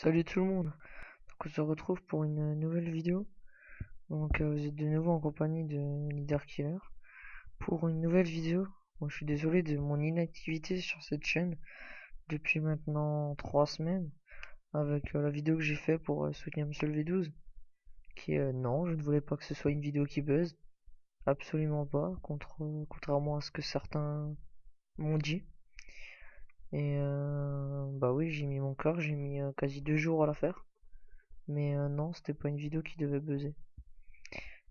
Salut tout le monde, donc on se retrouve pour une nouvelle vidéo. Donc vous êtes de nouveau en compagnie de Leader Killer pour une nouvelle vidéo. Bon, je suis désolé de mon inactivité sur cette chaîne depuis maintenant 3 semaines avec la vidéo que j'ai fait pour soutenir Monsieur le V12 qui non, je ne voulais pas que ce soit une vidéo qui buzz, absolument pas, contrairement à ce que certains m'ont dit. Et bah oui, j'ai mis mon cœur, j'ai mis quasi 2 jours à la faire. Mais non, c'était pas une vidéo qui devait buzzer.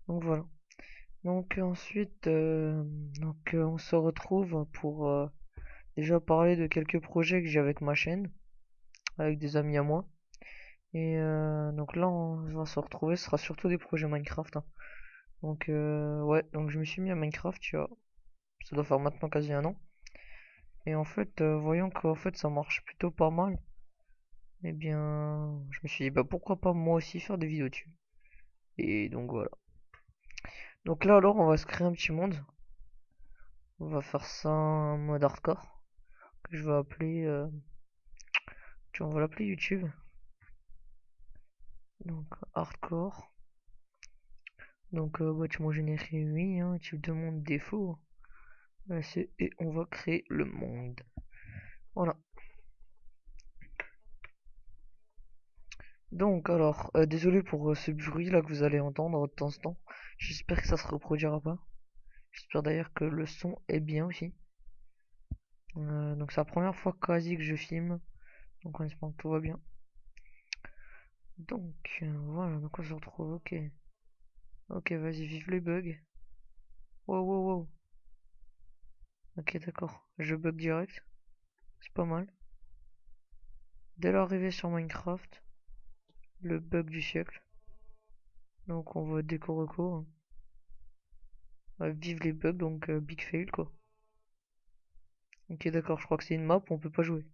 Donc voilà. Donc ensuite, on se retrouve pour déjà parler de quelques projets que j'ai avec ma chaîne, avec des amis à moi. Et donc là, on va se retrouver, ce sera surtout des projets Minecraft, hein. Donc ouais, donc je me suis mis à Minecraft, tu vois, ça doit faire maintenant quasi un an. Et en fait, voyant qu'en fait ça marche plutôt pas mal, eh bien, je me suis dit, bah pourquoi pas moi aussi faire des vidéos dessus. Et donc voilà. Donc là alors, on va se créer un petit monde. On va faire ça en mode hardcore, que je vais appeler, tu vois, on va l'appeler YouTube. Donc hardcore. Donc bah, tu m'en génères oui, hein, tu me demandes défaut. Et on va créer le monde. Voilà. Donc alors, désolé pour ce bruit là que vous allez entendre de temps en temps. J'espère que ça se reproduira pas. J'espère d'ailleurs que le son est bien aussi. Donc c'est la première fois quasi que je filme. Donc on espère que tout va bien. Donc voilà, donc on se retrouve, ok. Ok, vas-y, vive les bugs. Wow, wow, wow. Ok, d'accord. Je bug direct. C'est pas mal. Dès l'arrivée sur Minecraft, le bug du siècle. Donc on va déco reco, hein. Vive les bugs, donc big fail quoi. Ok, d'accord, je crois que c'est une map où on peut pas jouer.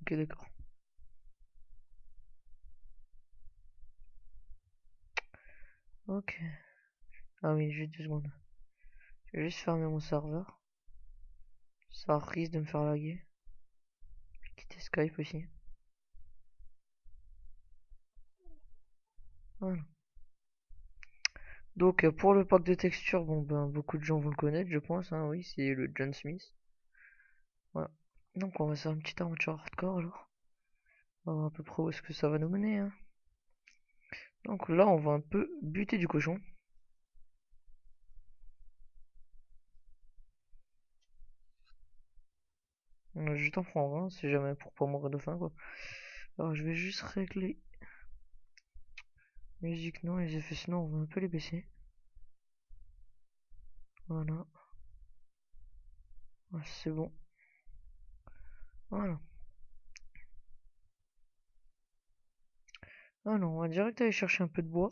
Ok, d'accord. Ok. Ah oui, juste 2 secondes. Je vais juste fermer mon serveur. Ça risque de me faire laguer. Je vais quitter Skype aussi. Voilà. Donc pour le pack de textures, bon ben beaucoup de gens vont le connaître, je pense, hein, oui, c'est le John Smith. Voilà. Donc on va faire une petite aventure hardcore alors. On va voir à peu près où est-ce que ça va nous mener, hein. Donc là on va un peu buter du cochon. Je t'en prends un, si jamais pour pas mourir de faim quoi. Alors je vais juste régler musique, non, les effets sinon on va un peu les baisser. Voilà. Ouais, c'est bon. Voilà. Ah non, on va direct aller chercher un peu de bois.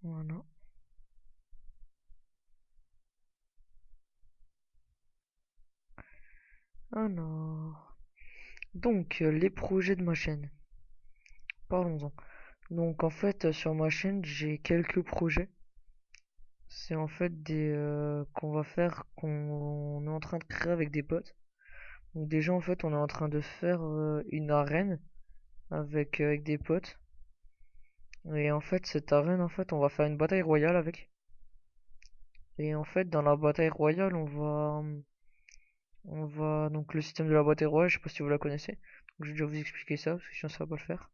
Voilà. Alors. Donc, les projets de ma chaîne. Parlons-en. Donc, en fait, sur ma chaîne, j'ai quelques projets. C'est en fait des qu'on va faire, qu'on est en train de créer avec des potes. Donc déjà, en fait, on est en train de faire une arène avec des potes. Et en fait, cette arène, en fait, on va faire une bataille royale avec. Et en fait, dans la bataille royale, donc le système de la bataille royale, je sais pas si vous la connaissez. Donc, je vais déjà vous expliquer ça, parce que sinon ça va pas le faire.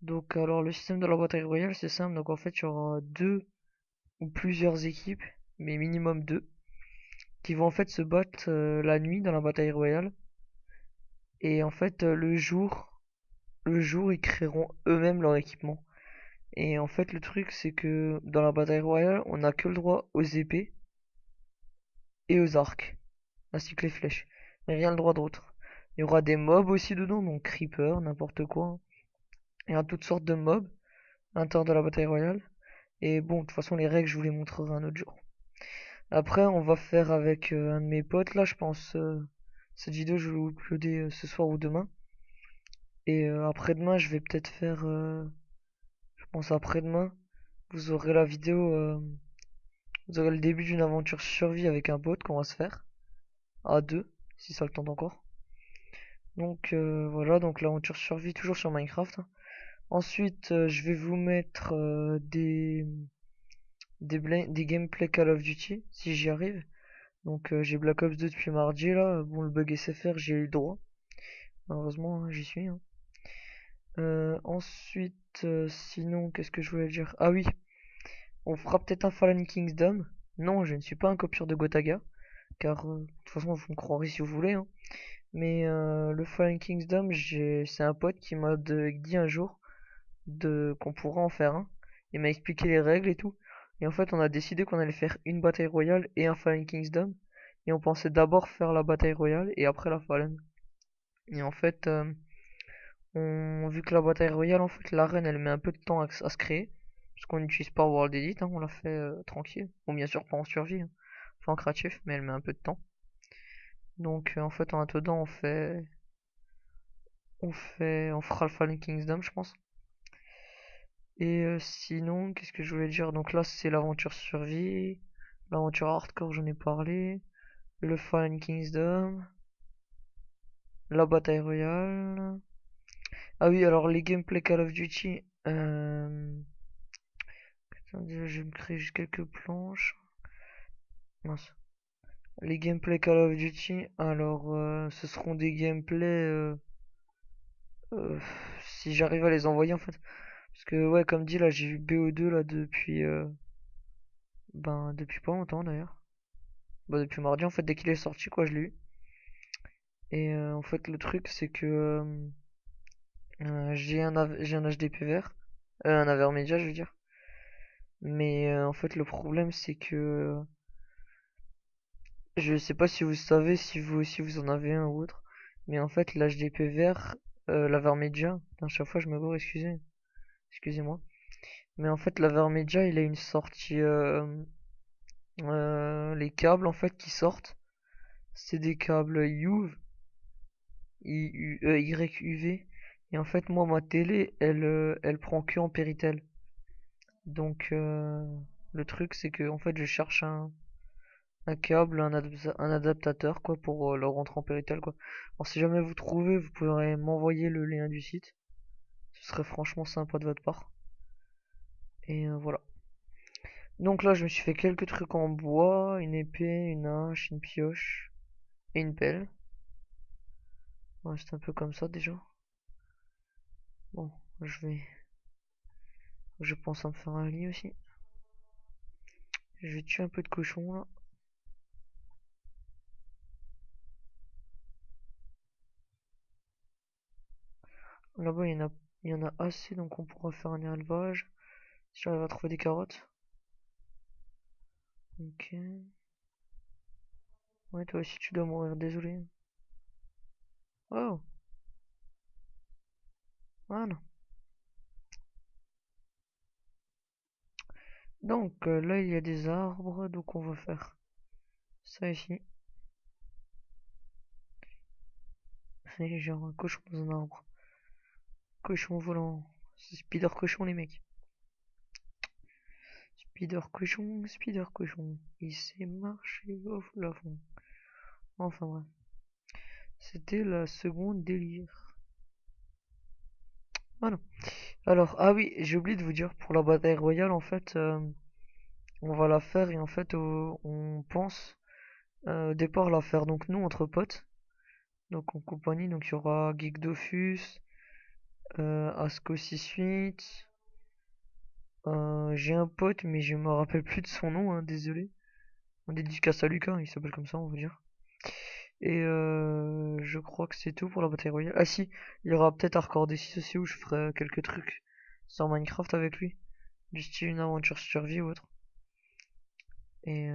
Donc, alors, le système de la bataille royale, c'est simple. Donc, en fait, il y aura deux ou plusieurs équipes, mais minimum deux, qui vont en fait se battre la nuit dans la bataille royale. Et en fait, le jour, ils créeront eux-mêmes leur équipement. Et en fait, le truc, c'est que dans la bataille royale, on n'a que le droit aux épées et aux arcs, ainsi que les flèches. Mais rien le droit d'autre. Il y aura des mobs aussi dedans, donc creeper, n'importe quoi, hein. Il y a toutes sortes de mobs à l'intérieur de la bataille royale. Et bon, de toute façon, les règles, je vous les montrerai un autre jour. Après, on va faire avec un de mes potes, là, je pense. Cette vidéo, je vais vous uploader ce soir ou demain. Et après-demain, je vais peut-être faire. Je pense après-demain, vous aurez la vidéo Vous aurez le début d'une aventure survie avec un bot qu'on va se faire. À deux, si ça le tente encore. Donc voilà, donc l'aventure survie toujours sur Minecraft. Ensuite, je vais vous mettre des gameplay Call of Duty, si j'y arrive. Donc j'ai Black Ops 2 depuis mardi là. Bon, le bug SFR, j'ai eu le droit. Malheureusement, hein, j'y suis, hein. Ensuite, sinon, qu'est-ce que je voulais dire? Ah oui, on fera peut-être un Fallen Kingdom. Non, je ne suis pas un copieur de Gotaga, car de toute façon, vous me croirez si vous voulez, hein. Mais le Fallen Kingdom, c'est un pote qui m'a dit un jour qu'on pourrait en faire un. Il m'a expliqué les règles et tout. Et en fait, on a décidé qu'on allait faire une bataille royale et un Fallen Kingdom. Et on pensait d'abord faire la bataille royale et après la Fallen. Et en fait, vu que la bataille royale, en fait, l'arène, elle met un peu de temps à se créer. Parce qu'on n'utilise pas World Edit, hein, on l'a fait tranquille. Bon, bien sûr, pas en survie, hein. Enfin, en créatif, mais elle met un peu de temps. Donc, en fait, en attendant, on fera le Fallen Kingdom, je pense. Et sinon, qu'est-ce que je voulais dire? Donc là, c'est l'aventure survie, l'aventure hardcore, j'en ai parlé, le Fallen Kingdom, la bataille royale. Ah oui, alors les gameplay Call of Duty. Attendez, je vais me créer juste quelques planches. Mince. Les gameplay Call of Duty, alors ce seront des gameplays euh, si j'arrive à les envoyer en fait. Parce que ouais, comme dit là, j'ai eu BO2 là depuis pas longtemps d'ailleurs. Bah depuis mardi en fait, dès qu'il est sorti quoi, je l'ai eu. Et en fait, le truc, c'est que j'ai un HDP vert, un Avermedia, je veux dire. Mais en fait, le problème, c'est que je sais pas si vous savez, si vous aussi vous en avez un ou autre. Mais en fait, l'HDP vert, l'Avermedia, putain, chaque fois je me gourre, excusez-moi. Mais en fait, l'Avermedia, il a une sortie, les câbles en fait qui sortent, c'est des câbles YUV. Et en fait, moi, ma télé, elle prend que en Péritel. Donc, le truc, c'est que en fait, je cherche un câble, un adaptateur, quoi, pour le rentrer en Péritel, quoi. Alors, si jamais vous trouvez, vous pourrez m'envoyer le lien du site. Ce serait franchement sympa de votre part. Et voilà. Donc là, je me suis fait quelques trucs en bois, une épée, une hache, une pioche et une pelle. Ouais, c'est un peu comme ça déjà. Bon, je pense à me faire un lit aussi. Je vais tuer un peu de cochon là. Là-bas, il y en a assez, donc on pourra faire un élevage. Si j'arrive à trouver des carottes. Ok. Ouais, toi aussi, tu dois mourir, désolé. Oh, voilà. Donc, là, il y a des arbres, donc on va faire ça ici. C'est genre un cochon dans un arbre. Cochon volant. C'est Spider cochon, les mecs. Spider cochon. Il sait marcher au fond. Enfin bref. C'était la seconde délire. Voilà. Alors, ah oui, j'ai oublié de vous dire, pour la bataille royale, en fait, on va la faire et en fait, on pense au départ la faire donc nous entre potes, donc en compagnie, donc il y aura Geek Dofus, Asco 68, j'ai un pote mais je me rappelle plus de son nom, hein, désolé. On dédicace à Lucas, il s'appelle comme ça, on va dire. Et je crois que c'est tout pour la bataille royale. Ah si, il y aura peut-être Hardcore D6 aussi où je ferai quelques trucs sur Minecraft avec lui, du style une aventure survie ou autre. Et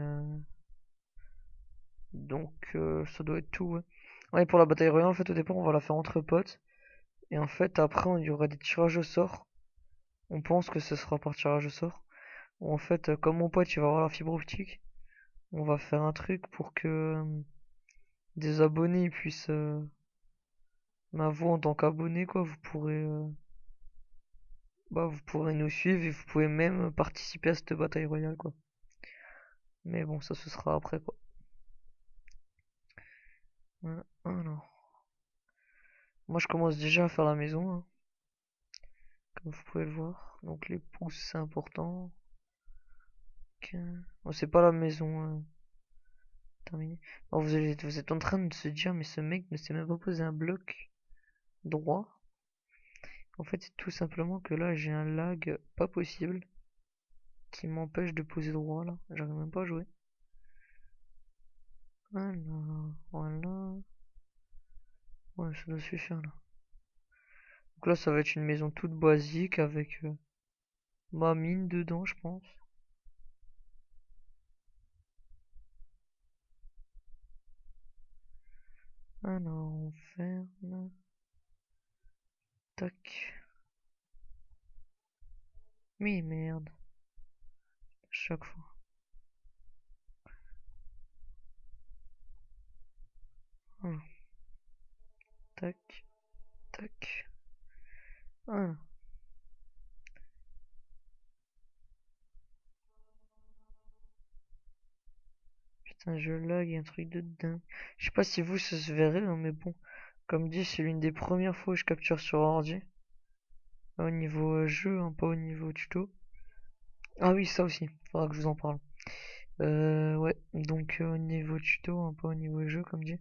donc ça doit être tout, ouais. Ouais, pour la bataille royale, en fait, au départ, on va la faire entre potes. Et en fait, après, il y aura des tirages au sort. On pense que ce sera par tirage au sort. Ou en fait, comme mon pote, il va avoir la fibre optique, on va faire un truc pour que des abonnés puissent m'avoir en tant qu'abonné, quoi. Vous pourrez nous suivre et vous pouvez même participer à cette bataille royale, quoi. Mais bon, ça ce sera après quoi. Voilà. Alors, moi je commence déjà à faire la maison, hein, comme vous pouvez le voir. Donc les pouces c'est important. Ok. Bon, c'est pas la maison terminée. Alors vous êtes en train de se dire, mais ce mec ne s'est même pas posé un bloc droit. En fait, c'est tout simplement que là j'ai un lag pas possible qui m'empêche de poser droit là. J'arrive même pas à jouer. Alors, voilà. Ouais, ça doit suffire là. Donc là, ça va être une maison toute basique avec ma mine dedans, je pense. Alors, on ferme. Tac. Oui, merde. Chaque fois. Ah, tac, tac. Ah, putain, je lag, un truc de dingue. Je sais pas si vous, ça se verrait, hein, mais bon. Comme dit, c'est l'une des premières fois où je capture sur ordi. Au niveau jeu, hein, pas au niveau tuto. Ah oui, ça aussi. Faudra que je vous en parle. Ouais. Donc, au niveau tuto, hein, pas au niveau jeu, comme dit.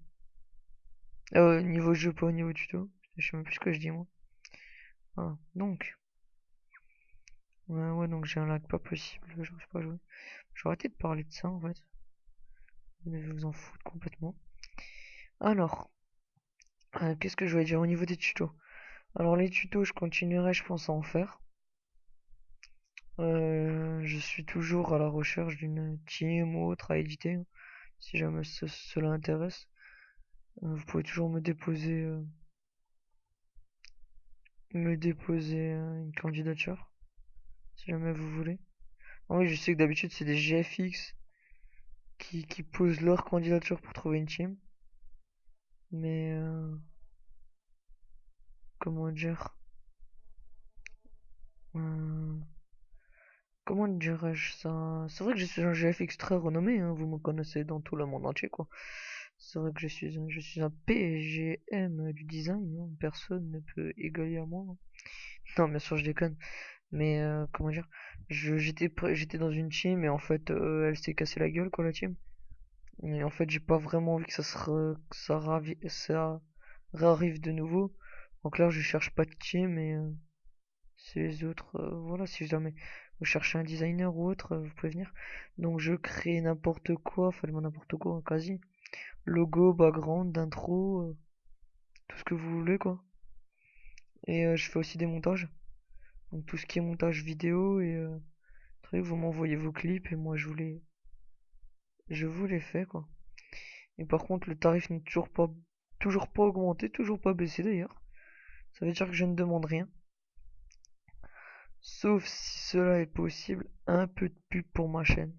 Niveau jeu, pas au niveau tuto. Je sais même plus ce que je dis, moi. Voilà. Donc, ouais, donc j'ai un lag pas possible. Je sais pas jouer. Je vais arrêter de parler de ça, en fait. Vous devez vous en foutre complètement. Alors, qu'est-ce que je vais dire au niveau des tutos? Alors, les tutos, je continuerai, je pense, à en faire. Je suis toujours à la recherche d'une team ou autre à éditer, hein, si jamais cela intéresse. Vous pouvez toujours me déposer une candidature, si jamais vous voulez. Ah oui, je sais que d'habitude, c'est des GFX qui posent leur candidature pour trouver une team. Mais, comment dire? Euh, Comment dirais-je ça? C'est vrai que je suis un GFX très renommé, hein, vous me connaissez dans tout le monde entier, quoi. C'est vrai que je suis un PGM du design, hein, personne ne peut égaler à moi, hein. Non, bien sûr, je déconne. Mais, comment dire? J'étais dans une team et en fait, elle s'est cassée la gueule, quoi, la team. Et en fait, j'ai pas vraiment envie que ça réarrive de nouveau. Donc là, je cherche pas de team et si les autres, voilà, si jamais vous cherchez un designer ou autre, vous pouvez venir. Donc je crée n'importe quoi, enfin n'importe quoi, quasi. Logo, background, intro, tout ce que vous voulez, quoi. Et je fais aussi des montages. Donc tout ce qui est montage vidéo et vous m'envoyez vos clips et moi je vous les fais, quoi. Et par contre, le tarif n'est toujours pas augmenté, toujours pas baissé d'ailleurs. Ça veut dire que je ne demande rien. Sauf si cela est possible, un peu de pub pour ma chaîne.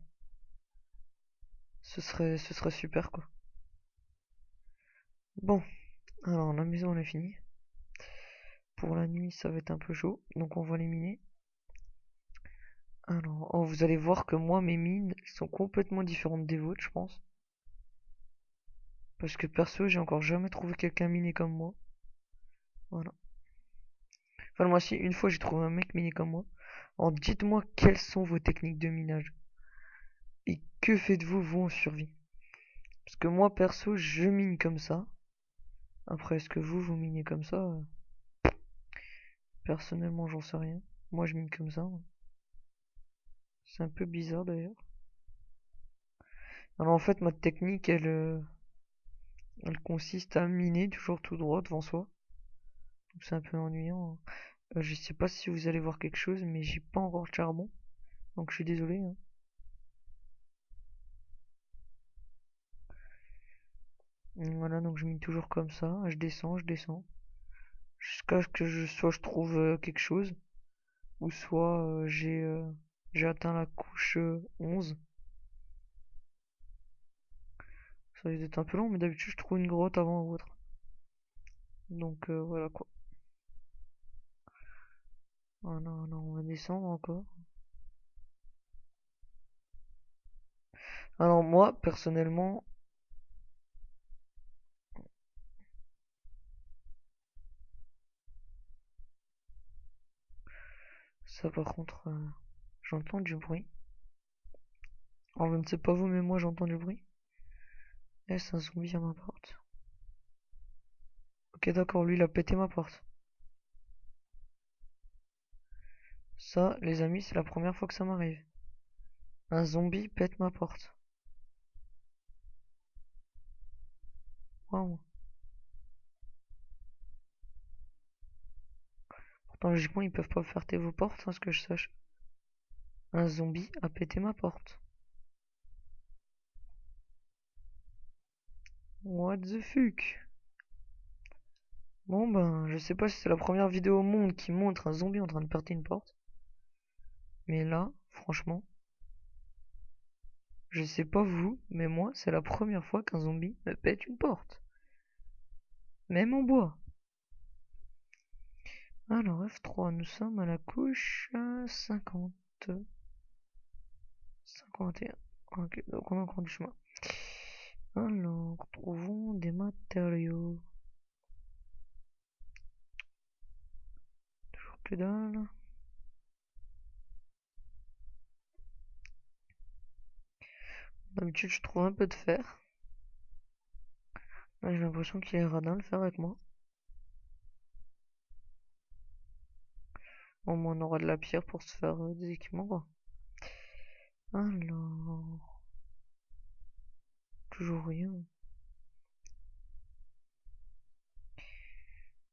Ce serait super, quoi. Bon, alors la maison elle est finie. Pour la nuit, ça va être un peu chaud, donc on va les miner. Alors, oh, vous allez voir que moi, mes mines sont complètement différentes des vôtres, je pense. Parce que perso, j'ai encore jamais trouvé quelqu'un miné comme moi. Voilà. Enfin, moi, si une fois j'ai trouvé un mec miné comme moi. Alors, dites-moi quelles sont vos techniques de minage. Et que faites-vous, vous, en survie? Parce que moi, perso, je mine comme ça. Après, est-ce que vous minez comme ça? Personnellement, j'en sais rien. Moi, je mine comme ça, hein. C'est un peu bizarre d'ailleurs. Alors, en fait, ma technique, elle consiste à miner toujours tout droit devant soi. Donc, c'est un peu ennuyant, hein. Je sais pas si vous allez voir quelque chose, mais j'ai pas encore de charbon. Donc, je suis désolé, hein. Voilà, donc je mine toujours comme ça. Je descends, je descends. Jusqu'à ce que soit je trouve quelque chose. Ou soit j'ai atteint la couche 11. Ça risque d'être un peu long, mais d'habitude je trouve une grotte avant ou autre. Donc voilà quoi. Oh non, non, on va descendre encore. Alors moi, personnellement, ça par contre, j'entends du bruit. Alors je ne sais pas vous, mais moi j'entends du bruit. Est-ce un zombie à ma porte? Ok, d'accord, lui il a pété ma porte. Ça, les amis, c'est la première fois que ça m'arrive. Un zombie pète ma porte. Waouh. Pourtant, logiquement, ils peuvent pas faire vos portes, à ce que je sache. Un zombie a pété ma porte. What the fuck? Bon ben, je sais pas si c'est la première vidéo au monde qui montre un zombie en train de péter une porte. Mais là, franchement, je sais pas vous, mais moi, c'est la première fois qu'un zombie me pète une porte. Même en bois. Alors, F3, nous sommes à la couche 50. 51. Ok, donc on a encore du chemin. Alors, trouvons des matériaux. Toujours que dalle. D'habitude, je trouve un peu de fer. Là, j'ai l'impression qu'il est radin le fer avec moi. Au moins, on aura de la pierre pour se faire des équipements, quoi. Alors, toujours rien.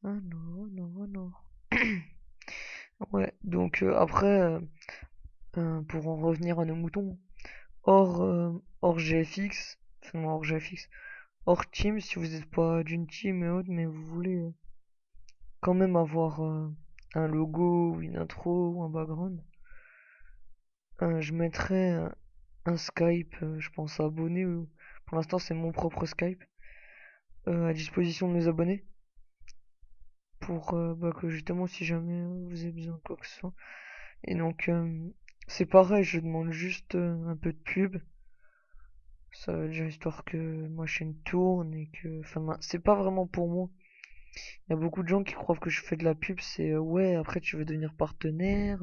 Alors. Ouais, donc après, pour en revenir à nos moutons, hors GFX, enfin non, hors GFX, hors team, si vous n'êtes pas d'une team et autres, mais vous voulez quand même avoir un logo ou une intro ou un background, je mettrai un Skype, je pense abonné, ou pour l'instant c'est mon propre Skype, à disposition de mes abonnés, pour bah, que justement si jamais vous avez besoin de quoi que ce soit. Et donc c'est pareil, je demande juste un peu de pub. Ça veut dire histoire que ma chaîne tourne et que... Enfin, c'est pas vraiment pour moi. Il y a beaucoup de gens qui croient que je fais de la pub, c'est ouais, après tu veux devenir partenaire,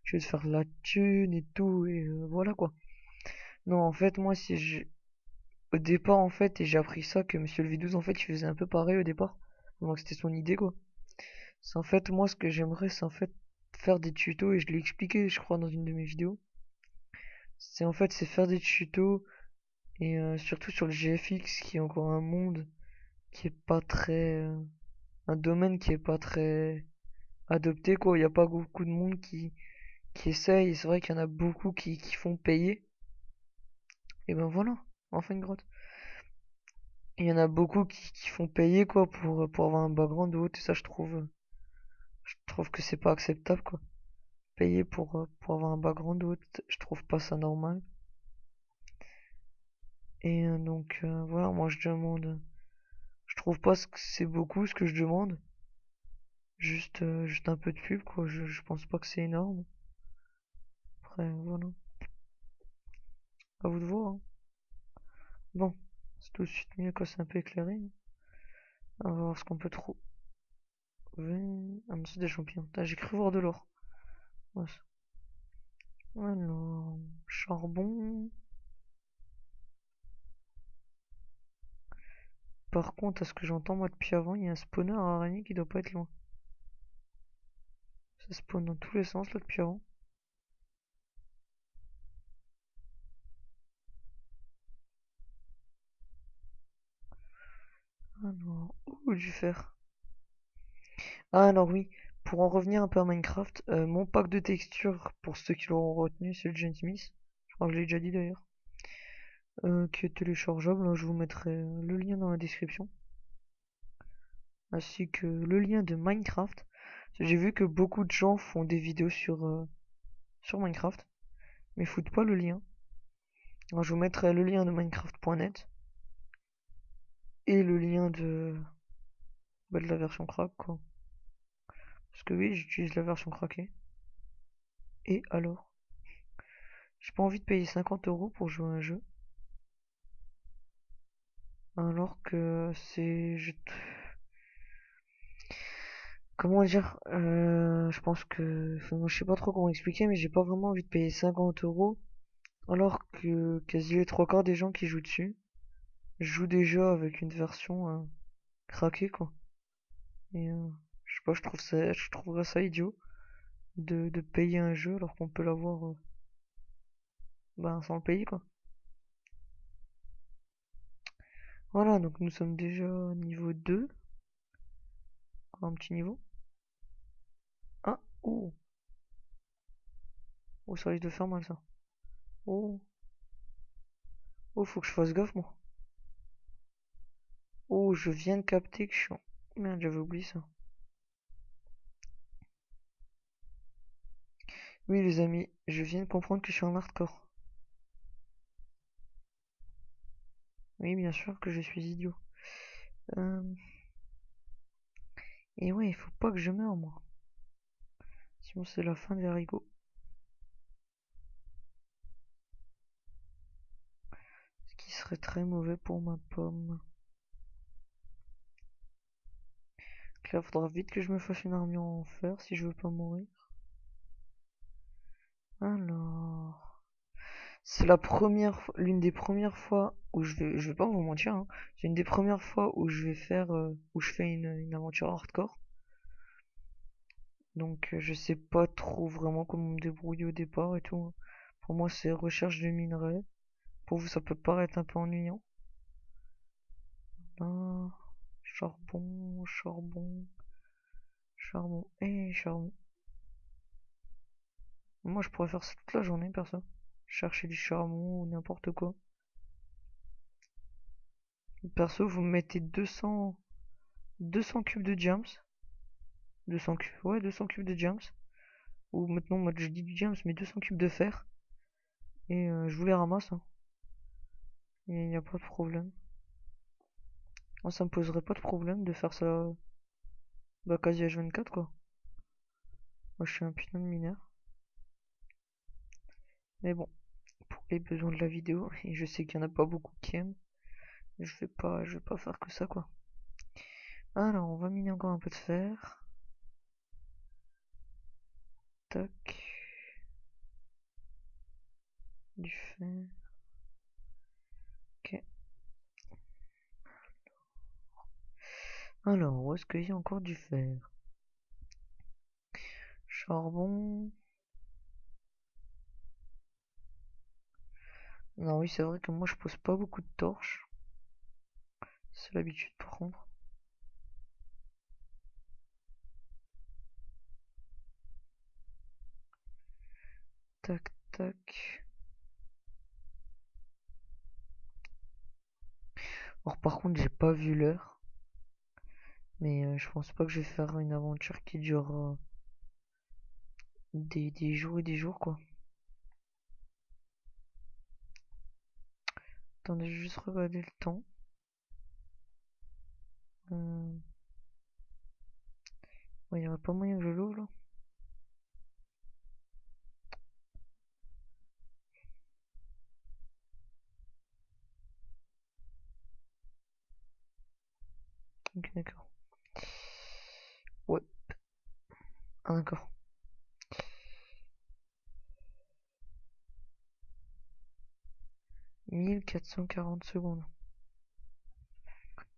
tu veux te faire de la thune et tout, et voilà quoi. Non, en fait, moi, si je... Au départ, en fait, et j'ai appris ça, que Monsieur le V12, en fait, il faisait un peu pareil au départ. Donc c'était son idée quoi. C'est en fait, moi, ce que j'aimerais, c'est en fait faire des tutos, et je l'ai expliqué, je crois, dans une de mes vidéos. C'est en fait, c'est faire des tutos, et surtout sur le GFX, qui est encore un monde qui est pas très un domaine qui est pas très adopté quoi, il n'y a pas beaucoup de monde qui essaye, et c'est vrai qu'il y en a beaucoup qui font payer, et ben voilà, enfin une grotte. Il y en a beaucoup qui font payer quoi pour avoir un background ou autre, et ça je trouve que c'est pas acceptable quoi. Payer pour avoir un background ou autre, je trouve pas ça normal. Et donc voilà, moi je demande, je trouve pas que c'est beaucoup ce que je demande. Juste un peu de pub, quoi. Je pense pas que c'est énorme. Après, voilà. À vous de voir, hein. Bon, c'est tout de suite mieux quand c'est un peu éclairé. On va voir ce qu'on peut trouver. Ah, mais c'est des champignons. J'ai cru voir de l'or. Ouais. Alors, charbon. Par contre, à ce que j'entends moi depuis avant, il y a un spawner à araignée qui doit pas être loin. Ça spawn dans tous les sens là depuis avant. Alors, oh, du fer. Ah, alors oui, pour en revenir un peu à Minecraft, mon pack de textures, pour ceux qui l'auront retenu, c'est le Jane Smith. Je crois que je l'ai déjà dit d'ailleurs. Qui est téléchargeable. Là, je vous mettrai le lien dans la description, ainsi que le lien de Minecraft. J'ai vu que beaucoup de gens font des vidéos sur Minecraft, mais foutent pas le lien. Alors, je vous mettrai le lien de Minecraft.net et le lien de la version crack, quoi. Parce que oui, j'utilise la version craquée. Et alors, j'ai pas envie de payer 50 € pour jouer à un jeu Alors que comment dire, je pense que, enfin, moi, je sais pas trop comment expliquer, mais j'ai pas vraiment envie de payer 50 € alors que quasi les trois quarts des gens qui jouent dessus jouent déjà avec une version craquée quoi. Et je sais pas, je trouverais ça idiot de payer un jeu alors qu'on peut l'avoir ben, sans le payer quoi. Voilà, donc nous sommes déjà niveau 2, un petit niveau. Ah, oh, oh, ça risque de faire mal ça. Oh, oh, faut que je fasse gaffe moi. Oh, je viens de capter que je suis en... Merde, j'avais oublié ça. Oui, les amis, je viens de comprendre que je suis en hardcore. Oui, bien sûr que je suis idiot. Euh, Et ouais, il faut pas que je meure, moi. Sinon, c'est la fin des haricots. Ce qui serait très mauvais pour ma pomme. Donc là, faudra vite que je me fasse une armure en fer si je veux pas mourir. Alors... C'est l'une des premières fois où je vais pas vous mentir, hein. C'est une des premières fois où je vais faire, où je fais une aventure hardcore. Donc je sais pas trop vraiment comment me débrouiller au départ et tout, hein. Pour moi c'est recherche de minerais. Pour vous ça peut paraître un peu ennuyant. Ah, charbon, charbon, charbon et charbon. Moi je pourrais faire ça toute la journée perso. Chercher du charbon ou n'importe quoi. Perso vous me mettez 200 cubes de diams. 200 cubes, ouais 200 cubes de diams. Ou maintenant moi je dis du diams mais 200 cubes de fer. Et je vous les ramasse, hein. Il n'y a pas de problème. Moi ça me poserait pas de problème de faire ça bah quasi H24 quoi. Moi je suis un putain de mineur. Mais bon, pour les besoins de la vidéo, et je sais qu'il y en a pas beaucoup qui aiment, je vais pas faire que ça quoi. Alors on va miner encore un peu de fer. Tac. Du fer. Ok. Alors, où est-ce qu'il y a encore du fer? Charbon. Non oui c'est vrai que moi je pose pas beaucoup de torches. C'est l'habitude par contre. Tac tac. Alors par contre j'ai pas vu l'heure. Mais je pense pas que je vais faire une aventure qui dure des jours et des jours quoi. Attendez, je vais juste regarder le temps. Euh, ouais, il y aurait pas moyen que je l'ouvre là. Ok, d'accord. Ouais, ah, d'accord. 1440 secondes.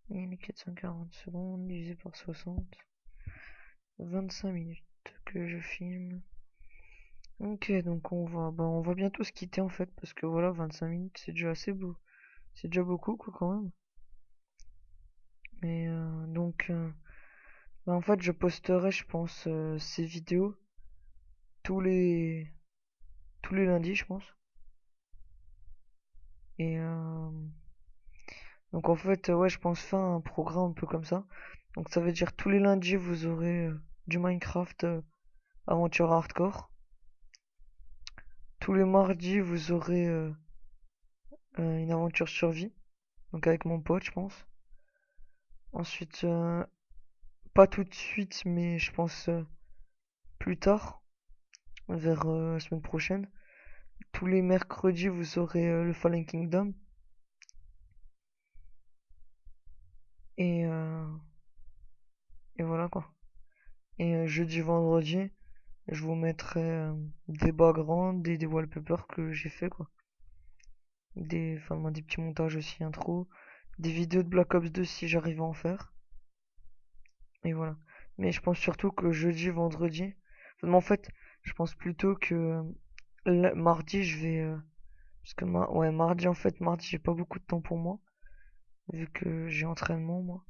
1440 secondes divisé par 60. 25 minutes que je filme. Ok, donc on va bientôt se quitter en fait, parce que voilà, 25 minutes, c'est déjà assez beau. C'est déjà beaucoup, quoi, quand même. Et bah, en fait, je posterai, je pense, ces vidéos tous les, tous les lundis, je pense. Et donc en fait, ouais, je pense faire un programme un peu comme ça. Donc ça veut dire tous les lundis, vous aurez du Minecraft aventure hardcore. Tous les mardis, vous aurez une aventure survie. Donc avec mon pote, je pense. Ensuite, pas tout de suite, mais je pense plus tard, vers la semaine prochaine. Tous les mercredis, vous aurez le Fallen Kingdom. Et, et voilà quoi. Et jeudi, vendredi, je vous mettrai des backgrounds et des wallpapers que j'ai fait quoi. Enfin, des petits montages aussi, intro. Des vidéos de Black Ops 2 si j'arrive à en faire. Et voilà. Mais je pense surtout que jeudi, vendredi. Enfin, en fait, je pense plutôt que mardi, je vais. Parce que ouais, mardi, en fait, mardi, j'ai pas beaucoup de temps pour moi. Vu que j'ai entraînement, moi.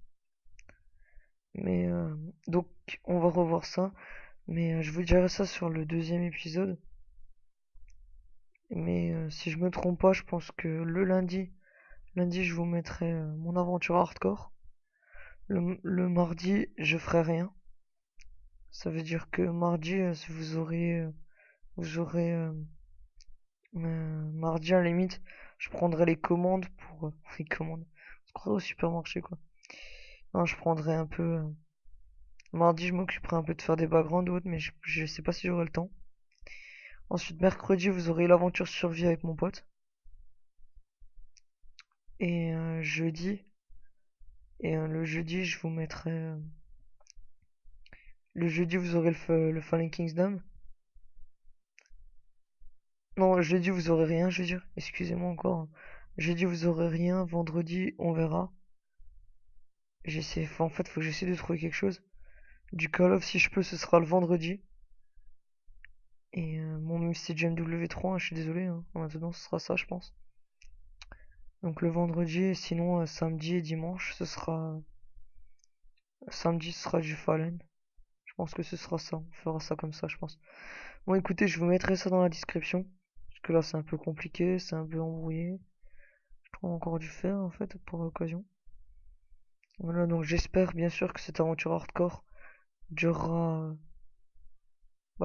Mais donc, on va revoir ça. Mais je vous dirai ça sur le deuxième épisode. Mais si je me trompe pas, je pense que le lundi, je vous mettrai mon aventure hardcore. Le mardi, je ferai rien. Ça veut dire que mardi, mardi à la limite, je prendrai les commandes pour les commandes. Je crois au supermarché quoi. Non, je prendrai un peu. Mardi, je m'occuperai un peu de faire des backgrounds ou autre, mais je sais pas si j'aurai le temps. Ensuite, mercredi, vous aurez l'aventure survie avec mon pote. Et jeudi, le jeudi, je vous mettrai. Le jeudi, vous aurez le Fallen Kingdom. Non, jeudi, vous aurez rien, je veux dire. Excusez-moi encore. Jeudi, vous aurez rien. Vendredi, on verra. En fait, faut que j'essaie de trouver quelque chose. Du Call of, si je peux, ce sera le vendredi. Et bon, même si c'est du MW3, hein, je suis désolé. Hein. Maintenant, ce sera ça, je pense. Donc le vendredi, sinon samedi et dimanche, ce sera. Samedi, ce sera du Fallen. Je pense que ce sera ça. On fera ça comme ça, je pense. Bon, écoutez, je vous mettrai ça dans la description. Parce que là, c'est un peu compliqué, c'est un peu embrouillé. Je trouve encore dû faire, en fait, pour l'occasion. Voilà, donc j'espère bien sûr que cette aventure hardcore durera,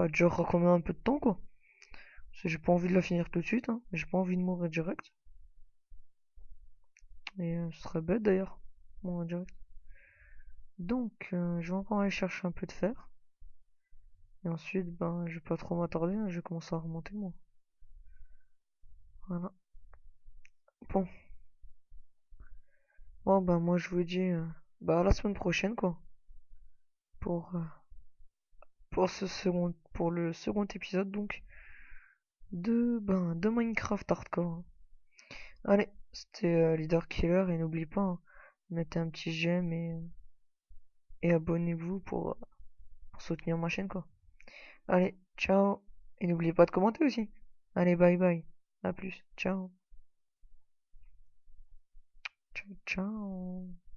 durera quand même un peu de temps, quoi. Parce que j'ai pas envie de la finir tout de suite, hein. J'ai pas envie de mourir direct. Et ce serait bête d'ailleurs, mourir direct. Donc, je vais encore aller chercher un peu de fer. Et ensuite, ben, je vais pas trop m'attarder, hein, je vais commencer à remonter, moi. Voilà. Bon, bon ben, moi je vous dis, à la semaine prochaine, quoi. Pour, pour le second épisode, donc, de Minecraft Hardcore. Allez, c'était Leader Killer et n'oubliez pas, hein, mettez un petit j'aime et abonnez-vous pour soutenir ma chaîne quoi. Allez, ciao et n'oubliez pas de commenter aussi. Allez, bye bye. À plus. Ciao. Ciao ciao.